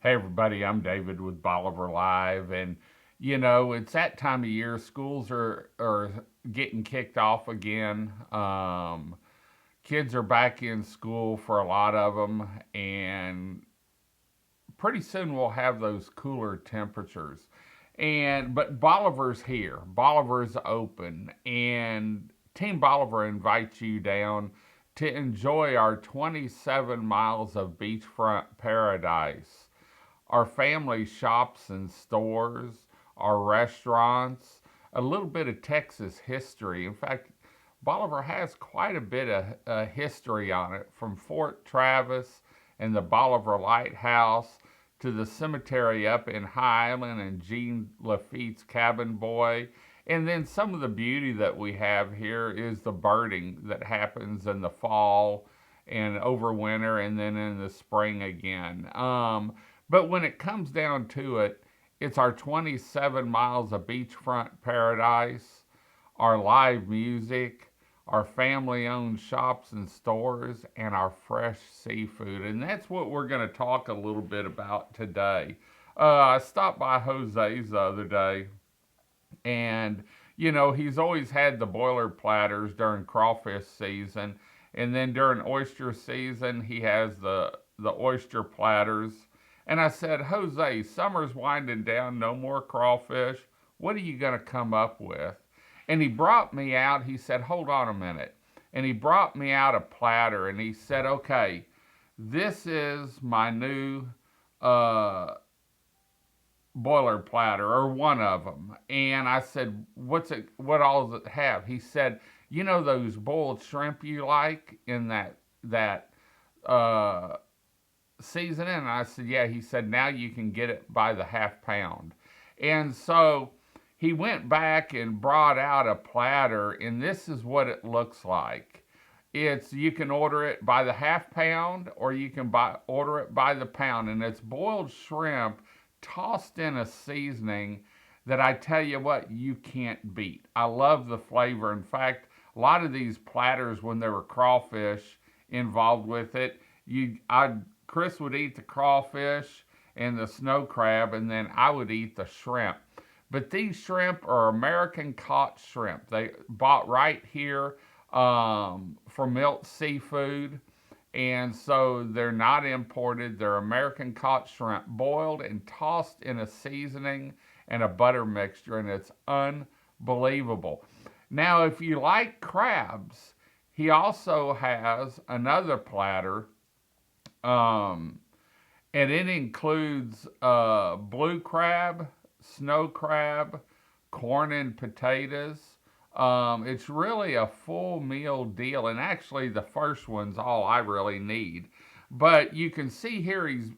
Hey everybody, I'm David with Bolivar Live, and it's that time of year. Schools are getting kicked off again. Kids are back in school for a lot of them, and pretty soon we'll have those cooler temperatures. But Bolivar's here. Bolivar's open, and Team Bolivar invites you down to enjoy our 27 miles of beachfront paradise, our family shops and stores, our restaurants, a little bit of Texas history. In fact, Bolivar has quite a bit of history on it, from Fort Travis and the Bolivar Lighthouse to the cemetery up in Highland and Jean Lafitte's Cabin Boy. And then some of the beauty that we have here is the birding that happens in the fall and over winter and then in the spring again. But when it comes down to it, it's our 27 miles of beachfront paradise, our live music, our family owned shops and stores, and our fresh seafood. And that's what we're going to talk a little bit about today. I stopped by Jose's the other day, and he's always had the Boiler Platters during crawfish season, and then during oyster season he has the oyster platters. And I said, Jose, summer's winding down, no more crawfish. What are you going to come up with? And he brought me out, he said, hold on a minute. And he brought me out a platter, and he said, okay, this is my new uh, boiler platter, or one of them. And I said, what all does it have? He said, you know those boiled shrimp you like in that uh, seasoning? And I said, yeah. He said, now you can get it by the half pound. And so he went back and brought out a platter, and this is what it looks like. You can order it by the half pound, or you can order it by the pound, and it's boiled shrimp tossed in a seasoning that I tell you what, you can't beat. I love the flavor. In fact, a lot of these platters, when there were crawfish involved with it, Chris would eat the crawfish and the snow crab, and then I would eat the shrimp. But these shrimp are American caught shrimp. They bought right here from Milt Seafood. And so they're not imported. They're American caught shrimp, boiled and tossed in a seasoning and a butter mixture, and it's unbelievable. Now, if you like crabs, he also has another platter, and it includes blue crab, snow crab, corn and potatoes. It's really a full meal deal, and actually the first one's all I really need. But you can see here he's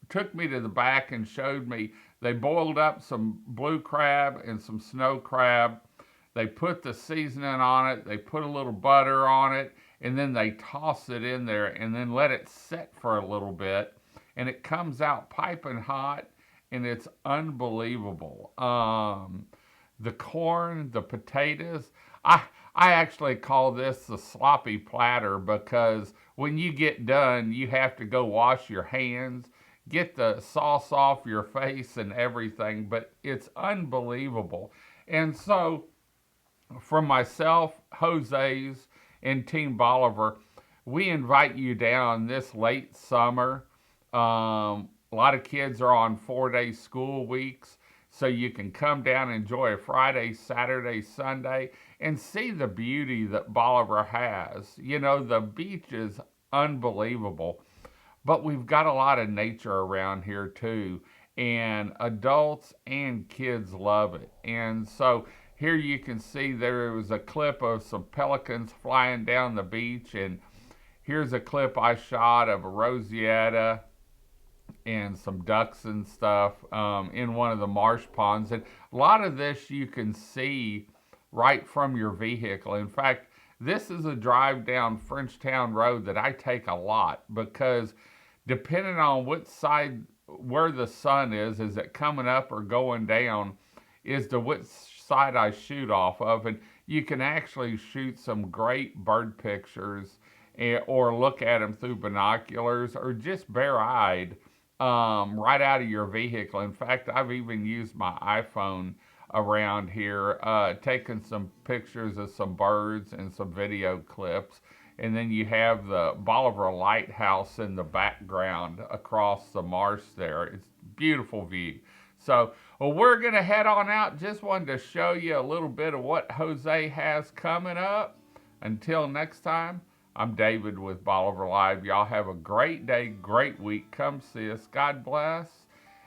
took me to the back and showed me they boiled up some blue crab and some snow crab. They put the seasoning on it, they put a little butter on it, and then they toss it in there and then let it set for a little bit. And it comes out piping hot, and it's unbelievable. The corn, the potatoes. I actually call this the sloppy platter, because when you get done, you have to go wash your hands, get the sauce off your face and everything, but it's unbelievable. And so, from myself, Jose's, and Team Bolivar, we invite you down this late summer. A lot of kids are on 4-day school weeks, so you can come down and enjoy a Friday, Saturday, Sunday, and see the beauty that Bolivar has. The beach is unbelievable, but we've got a lot of nature around here too, and adults and kids love it. And so here you can see there was a clip of some pelicans flying down the beach, and here's a clip I shot of a Rosetta and some ducks and stuff in one of the marsh ponds. And a lot of this you can see right from your vehicle. In fact, this is a drive down Frenchtown Road that I take a lot, because depending on which side, where the sun is it coming up or going down, is to which side I shoot off of. And you can actually shoot some great bird pictures, or look at them through binoculars, or just bare-eyed right out of your vehicle. In fact, I've even used my iPhone around here, taking some pictures of some birds and some video clips. And then you have the Bolivar Lighthouse in the background across the marsh there. It's a beautiful view. So, well, we're going to head on out. Just wanted to show you a little bit of what Jose has coming up. Until next time, I'm David with Bolivar Live. Y'all have a great day, great week. Come see us. God bless.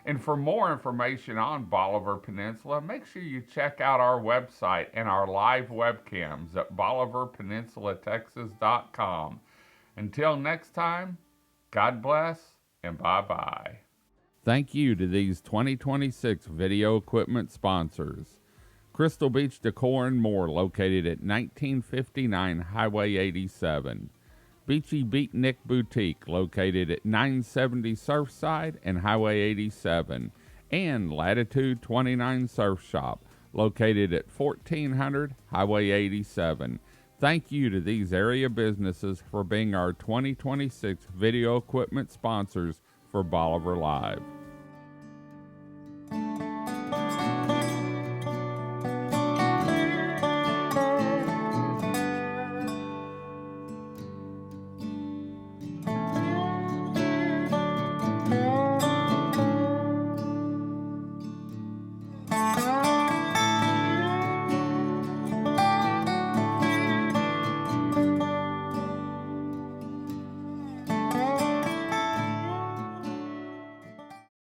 And for more information on Bolivar Peninsula, make sure you check out our website and our live webcams at BolivarPeninsulaTexas.com. Until next time, God bless and bye-bye. Thank you to these 2026 video equipment sponsors. Crystal Beach Decor and More, located at 1959 Highway 87. Beachy Beatnik Boutique, located at 970 Surfside and Highway 87. And Latitude 29 Surf Shop, located at 1400 Highway 87. Thank you to these area businesses for being our 2026 video equipment sponsors for Bolivar Live.